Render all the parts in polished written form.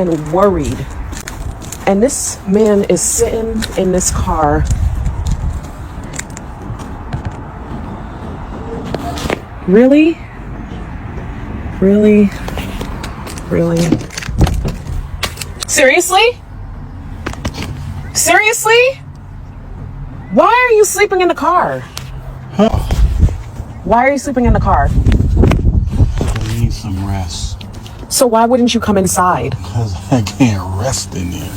and worried. And this man is sitting in this car. Really? Really? Really? Seriously? Seriously? Why are you sleeping in the car? Huh? Why are you sleeping in the car? I need some rest. So why wouldn't you come inside? Because I can't rest in there.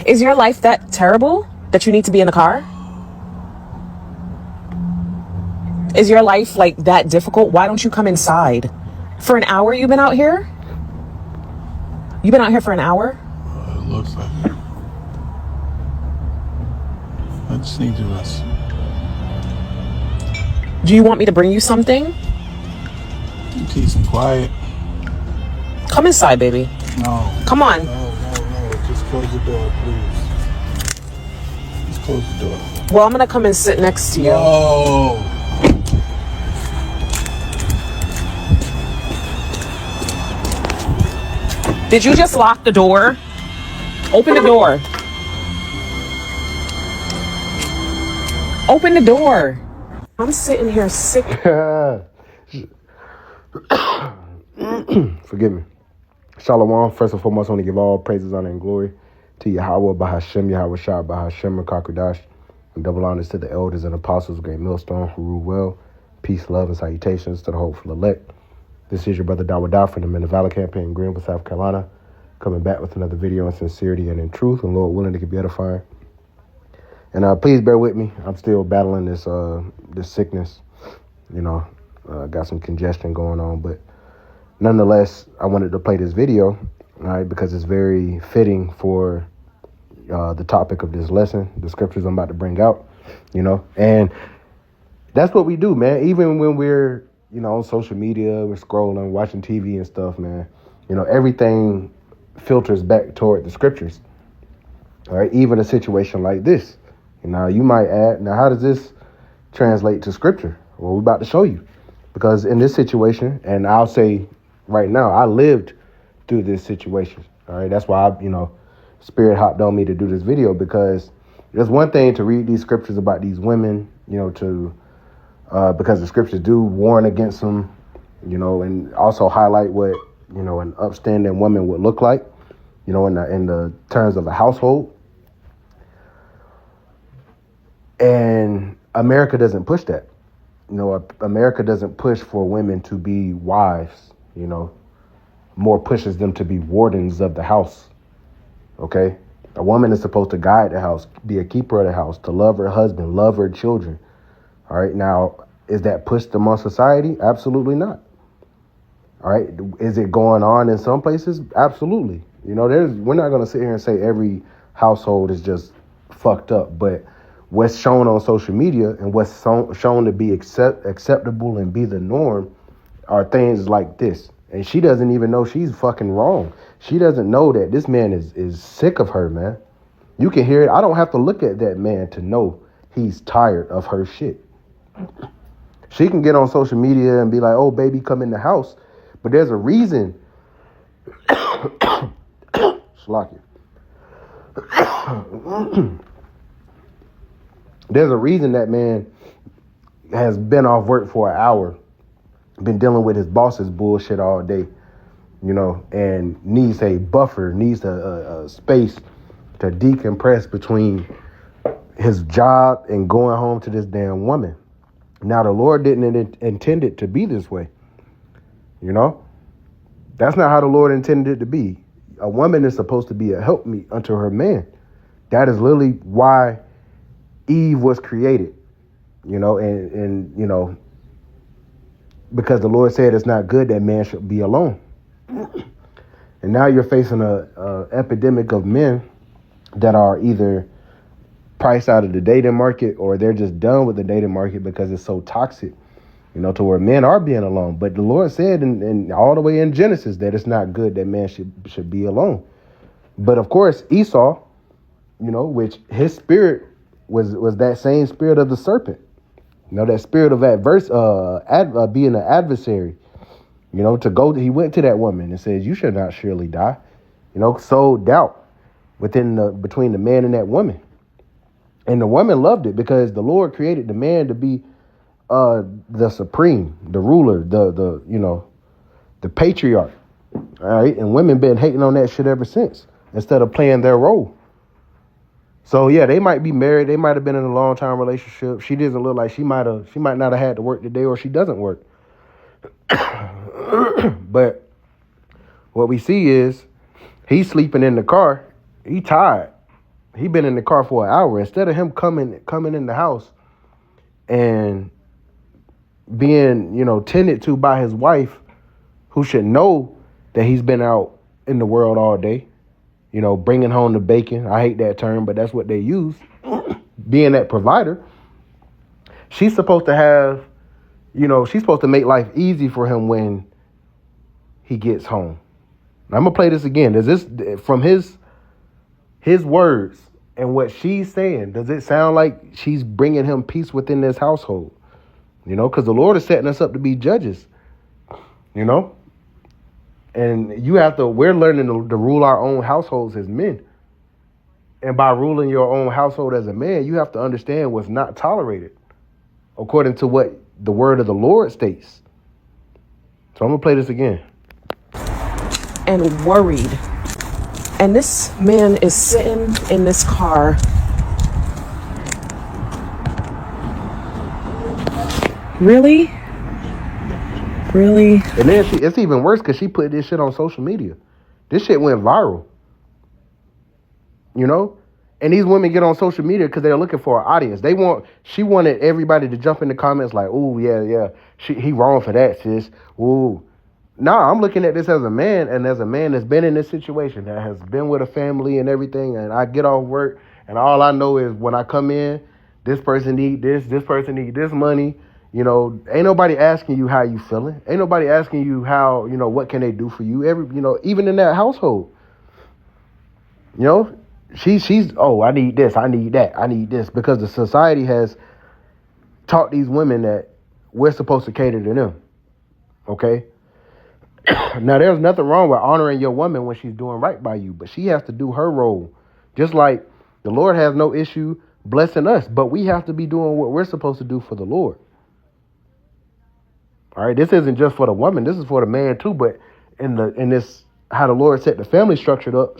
Is your life that terrible that you need to be in the car? Is your life like that difficult? Why don't you come inside? For an hour you've been out here? You've been out here for an hour? It looks like it. I just need to rest. Do you want me to bring you something? Peace and quiet. Come inside, baby. No. Come on. No. Just close the door, please. Just close the door. Well, I'm gonna come and sit next to you. No. Did you just lock the door? Open the door. Open the door. I'm sitting here sick. Forgive me. Shalom. First and foremost, I want to give all praises, honor, and glory to Yahweh, Bahashem, Yahweh Shah, Bahashem, Rakakudash, and double honors to the elders and apostles, great millstone, who rule well. Peace, love, and salutations to the hopeful elect. This is your brother Dawadah from the Men of Valor campaign in Greenville, South Carolina, coming back with another video in sincerity and in truth, and Lord willing, it can be edifying. And please bear with me. I'm still battling this sickness. Got some congestion going on, but nonetheless, I wanted to play this video, all right, because it's very fitting for the topic of this lesson, the scriptures I'm about to bring out, and that's what we do, man. Even when we're, on social media, we're scrolling, watching TV and stuff, man, everything filters back toward the scriptures, all right? Even a situation like this, you might add, now, how does this translate to scripture? Well, we're about to show you, because in this situation, and I'll say right now, I lived through this situation. All right. That's why Spirit hopped on me to do this video, because there's one thing to read these scriptures about these women, because the scriptures do warn against them, and also highlight what, an upstanding woman would look like, in the terms of a household. And America doesn't push that. America doesn't push for women to be wives, more pushes them to be wardens of the house. Okay. A woman is supposed to guide the house, be a keeper of the house, to love her husband, love her children. All right. Now, is that pushed among society? Absolutely not. All right. Is it going on in some places? Absolutely. We're not going to sit here and say every household is just fucked up, but what's shown on social media and what's shown to be acceptable and be the norm are things like this. And she doesn't even know she's fucking wrong. She doesn't know that this man is sick of her, man. You can hear it. I don't have to look at that man to know he's tired of her shit. She can get on social media and be like, oh, baby, come in the house. But there's a reason. Slack it. There's a reason that man has been off work for an hour, been dealing with his boss's bullshit all day, and needs a buffer, needs a space to decompress between his job and going home to this damn woman. Now, the Lord didn't intend it to be this way. That's not how the Lord intended it to be. A woman is supposed to be a helpmeet unto her man. That is literally why Eve was created, and because the Lord said it's not good that man should be alone. And now you're facing a epidemic of men that are either priced out of the dating market, or they're just done with the dating market because it's so toxic, to where men are being alone. But the Lord said in all the way in Genesis that it's not good that man should be alone. But of course, Esau, which his spirit was that same spirit of the serpent, that spirit of being an adversary, he went to that woman and says, you should not surely die. sowed doubt between the man and that woman. And the woman loved it because the Lord created the man to be the supreme, the ruler, the patriarch. All right. And women been hating on that shit ever since instead of playing their role. So yeah, they might be married. They might have been in a long time relationship. She doesn't look like she might not have had to work today, or she doesn't work. But what we see is he's sleeping in the car. He tired. He been in the car for an hour. Instead of him coming in the house and being, tended to by his wife, who should know that he's been out in the world all day, bringing home the bacon. I hate that term, but that's what they use. Being that provider, she's supposed to have, she's supposed to make life easy for him when he gets home. Now, I'm gonna play this again. Does this, from his words and what she's saying, does it sound like she's bringing him peace within this household? Because the Lord is setting us up to be judges. And we're learning to rule our own households as men. And by ruling your own household as a man, you have to understand what's not tolerated according to what the word of the Lord states. So I'm going to play this again. And worried. And this man is sitting in this car. Really? Really? And then it's even worse because she put this shit on social media. This shit went viral. And these women get on social media because they're looking for an audience. She wanted everybody to jump in the comments like, "Ooh, yeah, he wrong for that, sis. Ooh." Nah, I'm looking at this as a man, and as a man that's been in this situation, that has been with a family and everything, and I get off work, and all I know is when I come in, this person need this person need this money. Ain't nobody asking you how you feeling. Ain't nobody asking you how, what can they do for you? Even in that household, she's, oh, I need this, I need that, I need this, because the society has taught these women that we're supposed to cater to them. Okay. Now, there's nothing wrong with honoring your woman when she's doing right by you, but she has to do her role. Just like the Lord has no issue blessing us, but we have to be doing what we're supposed to do for the Lord. All right, this isn't just for the woman. This is for the man too. But in this, how the Lord set the family structure up,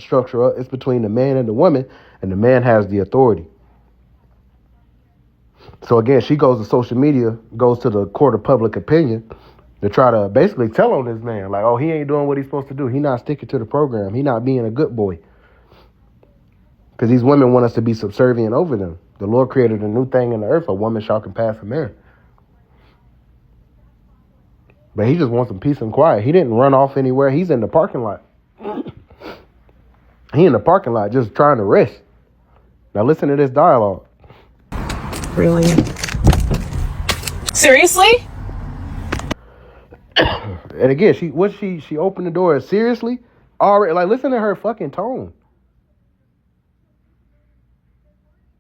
it's between the man and the woman, and the man has the authority. So again, she goes to social media, goes to the court of public opinion to try to basically tell on this man, like, oh, he ain't doing what he's supposed to do. He not sticking to the program. He not being a good boy. Because these women want us to be subservient over them. The Lord created a new thing in the earth: a woman shall compass a man. But he just wants some peace and quiet. He didn't run off anywhere. He's in the parking lot. He in the parking lot just trying to rest. Now listen to this dialogue. Really? Seriously? And again, she opened the door. Seriously? Already, like, listen to her fucking tone.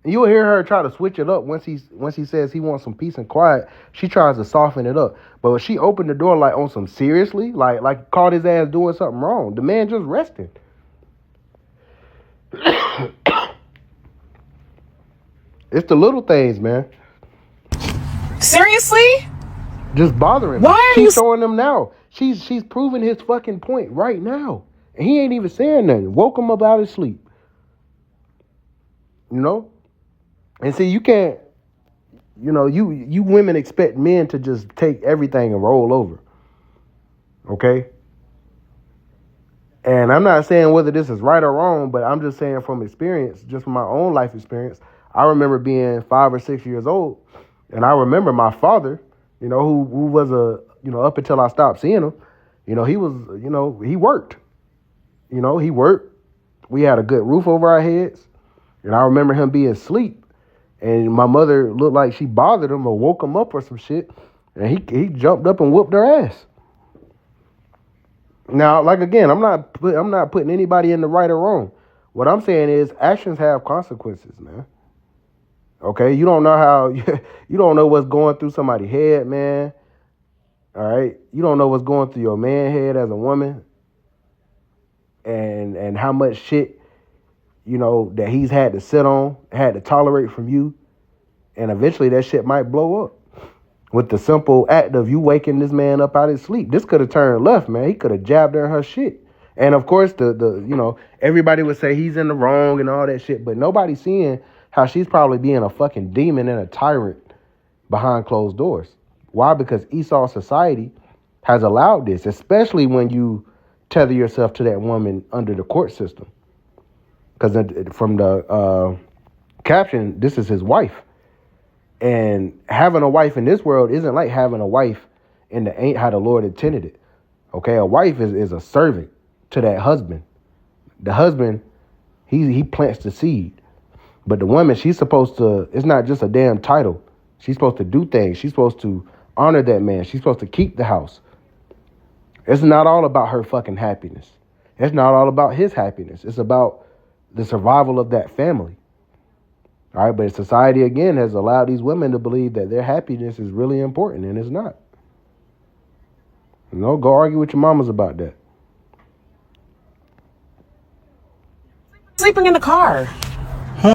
You'll hear her try to switch it up once he says he wants some peace and quiet. She tries to soften it up. But when she opened the door like on some seriously, like caught his ass doing something wrong. The man just resting. It's the little things, man. Seriously? Just bothering him. Why are She's you showing him now. She's proving his fucking point right now. And he ain't even saying nothing. Woke him up out of sleep. And see, you can't, you women expect men to just take everything and roll over. Okay? And I'm not saying whether this is right or wrong, but I'm just saying from experience, just from my own life experience. I remember being 5 or 6 years old, and I remember my father, who was up until I stopped seeing him, he was, he worked. He worked. We had a good roof over our heads. And I remember him being asleep, and my mother looked like she bothered him or woke him up or some shit, and he jumped up and whooped her ass. Now, like, again, I'm not putting anybody in the right or wrong. What I'm saying is actions have consequences, man. Okay, you don't know how you don't know what's going through somebody's head, man. All right, you don't know what's going through your man's head as a woman. and how much shit, that he's had to sit on, had to tolerate from you. And eventually that shit might blow up. With the simple act of you waking this man up out of his sleep. This could have turned left, man. He could have jabbed her in her shit. And of course, everybody would say he's in the wrong and all that shit, but nobody's seeing how she's probably being a fucking demon and a tyrant behind closed doors. Why? Because Esau society has allowed this, especially when you tether yourself to that woman under the court system. Because from the caption, this is his wife. And having a wife in this world isn't like having a wife in the ain't how the Lord intended it. Okay, a wife is a servant to that husband. The husband, he plants the seed. But the woman, she's supposed to, it's not just a damn title. She's supposed to do things. She's supposed to honor that man. She's supposed to keep the house. It's not all about her fucking happiness. It's not all about his happiness. It's about the survival of that family. All right, but society, again, has allowed these women to believe that their happiness is really important, and it's not. Go argue with your mamas about that. Sleeping in the car. Huh.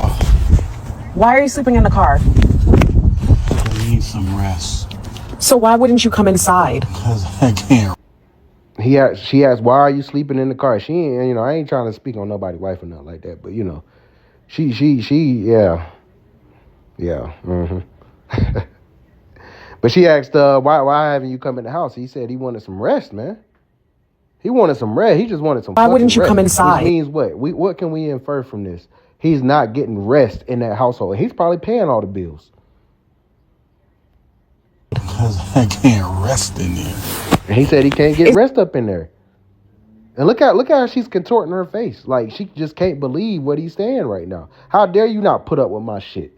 Why are you sleeping in the car? I need some rest. So why wouldn't you come inside? Because I can't. She asked, why are you sleeping in the car? She ain't, I ain't trying to speak on nobody's wife or nothing like that, but, yeah. Mm-hmm. But she asked, why haven't you come in the house? He said he wanted some rest, man. He wanted some rest. He just wanted some. Why wouldn't you rest. come inside? Which means what? What can we infer from this? He's not getting rest in that household. He's probably paying all the bills. Because I can't rest in there. And he said he can't get rest up in there. And look how she's contorting her face. Like she just can't believe what he's saying right now. How dare you not put up with my shit?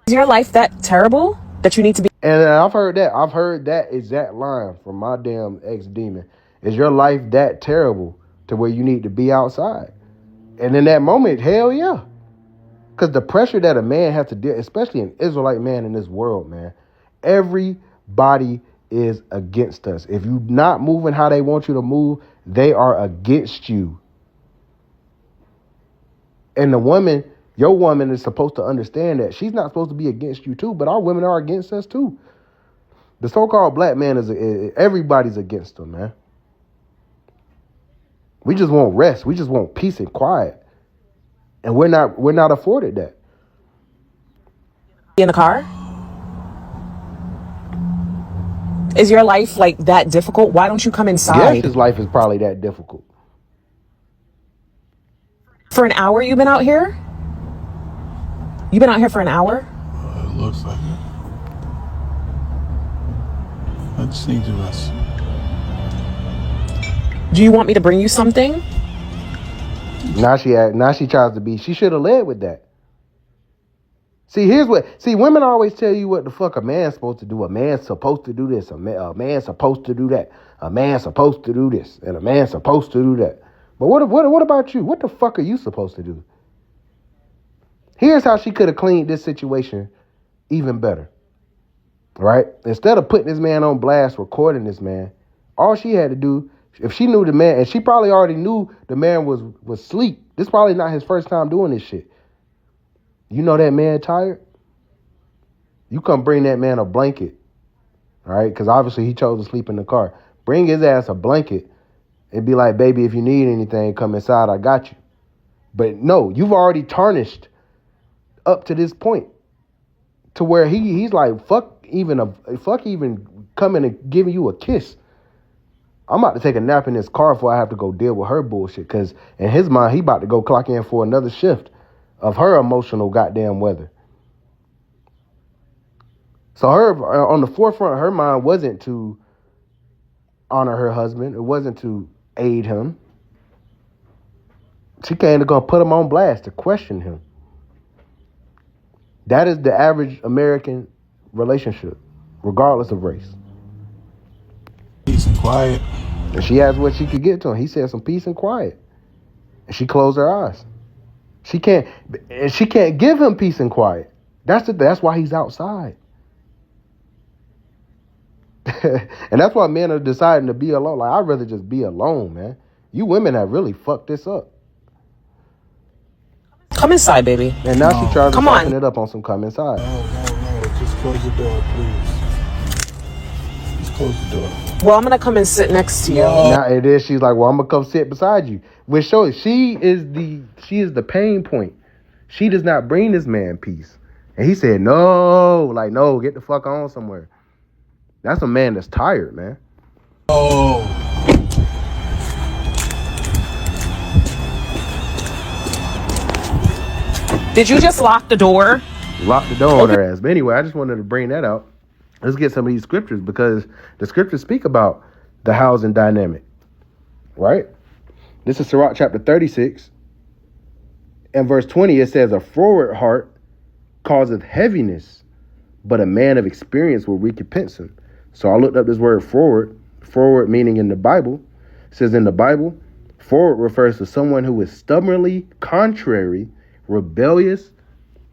Is your life that terrible that you need to be? And I've heard that exact line from my damn ex-demon. Is your life that terrible to where you need to be outside? And in that moment, hell yeah. Because the pressure that a man has to deal, especially an Israelite man in this world, man, everybody is against us. If you're not moving how they want you to move, they are against you. And your woman is supposed to understand that she's not supposed to be against you too, but our women are against us too. The so-called black man everybody's against them, man. We just want rest. We just want peace and quiet. And we're not afforded that. In the car? Is your life like that difficult? Why don't you come inside? Yes, his life is probably that difficult. For an hour you've been out here? You've been out here for an hour? It looks like it. I just need to rest. Do you want me to bring you something? Now she tries to be. She should have led with that. See, women always tell you what the fuck a man's supposed to do. A man's supposed to do this. A man's supposed to do that. A man's supposed to do this. And a man's supposed to do that. But what about you? What the fuck are you supposed to do? Here's how she could have cleaned this situation even better. Right? Instead of putting this man on blast, recording this man, all she had to do, if she knew the man, and she probably already knew the man was asleep. This is probably not his first time doing this shit. You know that man tired? You come bring that man a blanket, all right? Because obviously he chose to sleep in the car. Bring his ass a blanket and be like, baby, if you need anything, come inside. I got you. But no, you've already tarnished up to this point to where he's like, fuck even coming and giving you a kiss. I'm about to take a nap in this car before I have to go deal with her bullshit. Because in his mind, he about to go clock in for another shift of her emotional goddamn weather. So her on the forefront of her mind wasn't to honor her husband. It wasn't to aid him. She came to go put him on blast, to question him. That is the average American relationship, regardless of race. Peace and quiet. And she asked what she could get to him. He said some peace and quiet. And she closed her eyes. She can't give him peace and quiet. That's why he's outside. And that's why men are deciding to be alone. Like, I'd rather just be alone, man. You women have really fucked this up. Come inside, baby. And now she tries to Come soften on. it up on some come inside. No. Just close the door, please. Just close the door. Well, I'm gonna come and sit next to you. Now it is. She's like, well, I'm gonna come sit beside you. Which shows she is the pain point. She does not bring this man peace. And he said, no, get the fuck on somewhere. That's a man that's tired, man. Oh. Did you just lock the door? Lock the door on her ass. But anyway, I just wanted to bring that out. Let's get some of these scriptures because the scriptures speak about the housing dynamic, right? This is Sirach chapter 36. And verse 20, it says, a froward heart causeth heaviness, but a man of experience will recompense him. So I looked up this word froward meaning in the Bible. It says in the Bible, froward refers to someone who is stubbornly contrary, rebellious,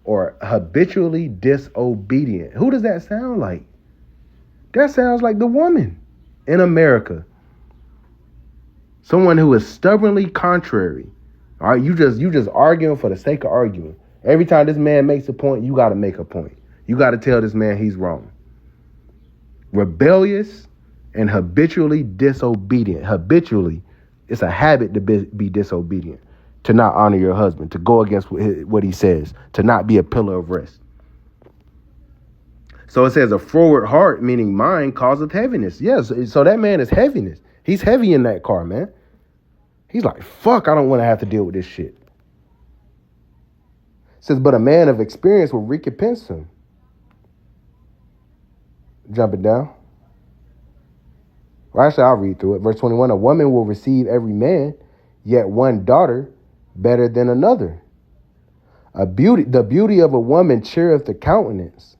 or habitually disobedient. Who does that sound like? That sounds like the woman in America. Someone who is stubbornly contrary. All right, you just arguing for the sake of arguing. Every time this man makes a point, you got to make a point. You got to tell this man he's wrong. Rebellious and habitually disobedient. Habitually, it's a habit to be disobedient, to not honor your husband, to go against what he says, to not be a pillar of rest. So it says a froward heart, meaning mind, causeth heaviness. Yes, so that man is heaviness. He's heavy in that car, man. He's like, fuck, I don't want to have to deal with this shit. It says, but a man of experience will recompense him. Jumping down. Well, actually, I'll read through it. Verse 21, a woman will receive every man, yet one daughter better than another. The beauty of a woman cheereth the countenance,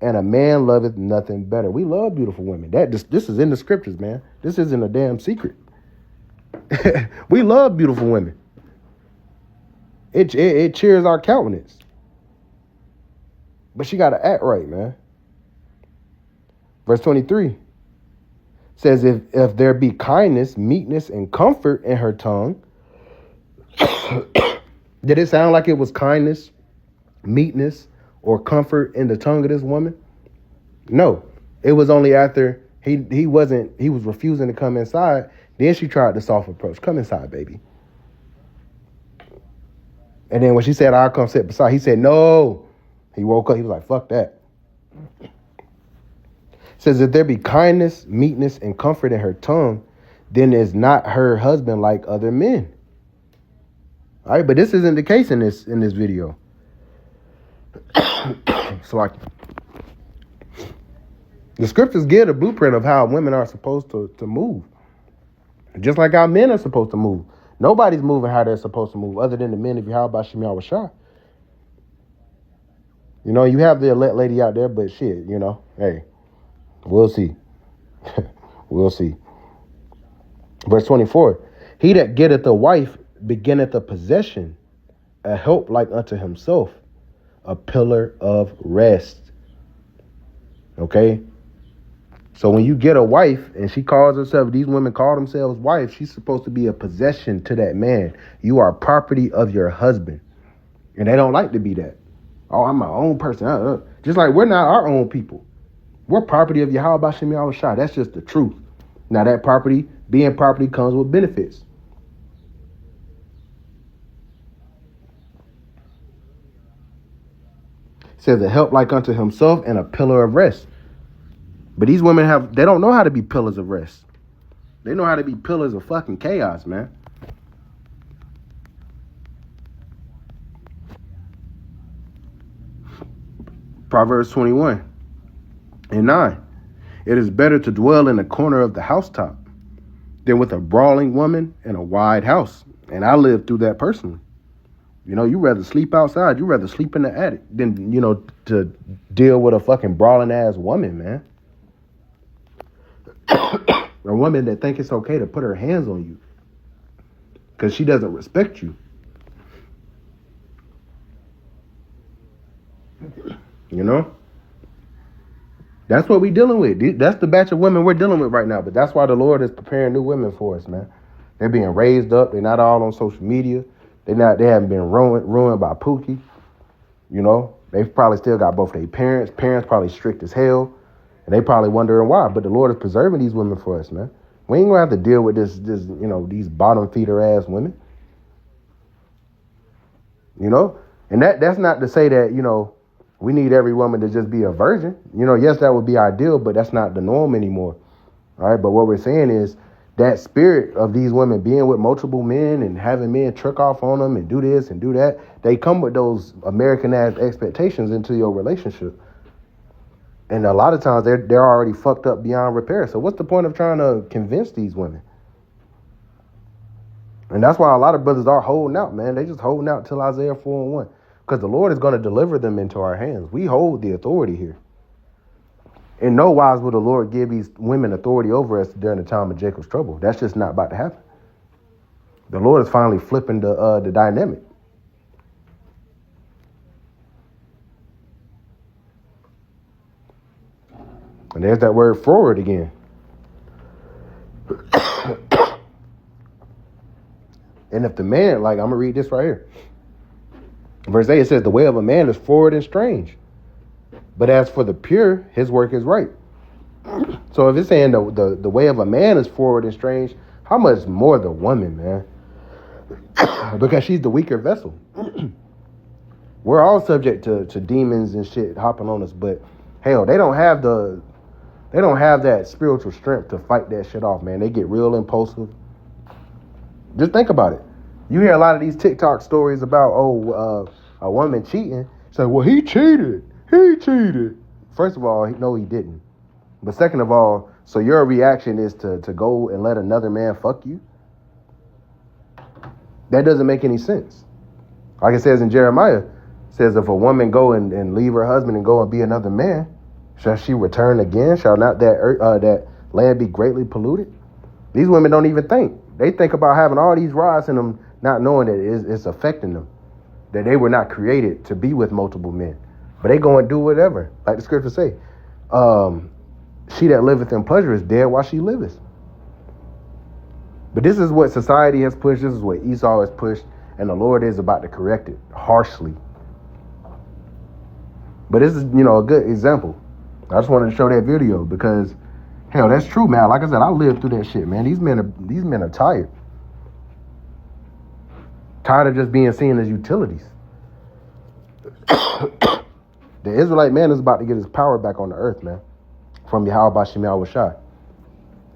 and a man loveth nothing better. We love beautiful women. This is in the scriptures, man. This isn't a damn secret. We love beautiful women. It cheers our countenance. But she got to act right, man. Verse 23 says, if there be kindness, meekness, and comfort in her tongue. Did it sound like it was kindness, meekness, or comfort in the tongue of this woman? No. It was only after he was refusing to come inside. Then she tried the soft approach. Come inside, baby. And then when she said, I'll come sit beside, he said, no. He woke up. He was like, fuck that. It says, if there be kindness, meekness, and comfort in her tongue, then is not her husband like other men. All right, but this isn't the case in this video. So like, the scriptures give a blueprint of how women are supposed to move. Just like how men are supposed to move. Nobody's moving how they're supposed to move other than the men of Yahweh Shem Yahweh Shah. You know, you have the elect lady out there, but shit, you know, hey, we'll see. We'll see. Verse 24, he that getteth a wife beginneth a possession, a help like unto himself, a pillar of rest. Okay? So when you get a wife and she calls herself, these women call themselves wives, she's supposed to be a possession to that man. You are property of your husband. And they don't like to be that. Oh, I'm my own person. Just like we're not our own people. We're property of Yahweh Shem Yahweh Shah. That's just the truth. Now that being property comes with benefits. It says a help like unto himself and a pillar of rest. But these women they don't know how to be pillars of rest. They know how to be pillars of fucking chaos, man. Proverbs 21:9. It is better to dwell in the corner of the housetop than with a brawling woman in a wide house. And I lived through that personally. You know, you rather sleep outside. You rather sleep in the attic than, you know, to deal with a fucking brawling ass woman, man. A woman that think it's okay to put her hands on you because she doesn't respect you. You know? That's what we're dealing with. That's the batch of women we're dealing with right now. But that's why the Lord is preparing new women for us, man. They're being raised up. They're not all on social media. They haven't been ruined by Pookie. You know, they've probably still got both their parents. Parents probably strict as hell. And they probably wondering why. But the Lord is preserving these women for us, man. We ain't gonna have to deal with this, these bottom feeder ass women. You know? And that's not to say that, we need every woman to just be a virgin. Yes, that would be ideal, but that's not the norm anymore. All right. But what we're saying is that spirit of these women being with multiple men and having men trick off on them and do this and do that, they come with those American ass expectations into your relationship. And a lot of times they're already fucked up beyond repair. So what's the point of trying to convince these women? And that's why a lot of brothers are holding out, man. They just holding out till Isaiah 4:1. Because the Lord is going to deliver them into our hands. We hold the authority here. In no wise will the Lord give these women authority over us during the time of Jacob's trouble. That's just not about to happen. The Lord is finally flipping the dynamic. And there's that word forward again. And if the man, I'm going to read this right here. Verse 8, it says, the way of a man is forward and strange. But as for the pure, his work is right. So if it's saying the way of a man is forward and strange, how much more the woman, man? Because she's the weaker vessel. We're all subject to demons and shit hopping on us. But hell, they don't have that spiritual strength to fight that shit off, man. They get real impulsive. Just think about it. You hear a lot of these TikTok stories about, a woman cheating. Say, well, he cheated. He cheated. First of all, no, he didn't. But second of all, so your reaction is to go and let another man fuck you? That doesn't make any sense. Like it says in Jeremiah, it says if a woman go and leave her husband and go and be another man, shall she return again? Shall not that land be greatly polluted? These women don't even think. They think about having all these rods in them, not knowing that it's affecting them, that they were not created to be with multiple men. But they go and do whatever. Like the scriptures say, she that liveth in pleasure is dead while she liveth. But this is what society has pushed. This is what Esau has pushed. And the Lord is about to correct it harshly. But this is, a good example. I just wanted to show that video because, hell, that's true, man. Like I said, I lived through that shit, man. These men are tired. Tired of just being seen as utilities. The Israelite man is about to get his power back on the earth, man. From Yahweh Bashem Yahweh Shai.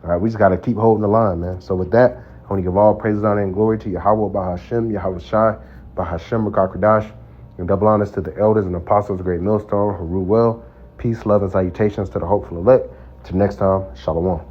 All right, we just got to keep holding the line, man. So with that, I want to give all praises, honor, and glory to Yahweh Bahashem, Yahweh Shai, Bahashem Rakakradash, and double honors to the elders and apostles of Great Millstone who rule well. Peace, love, and salutations to the hopeful elect. Till next time, Shalom.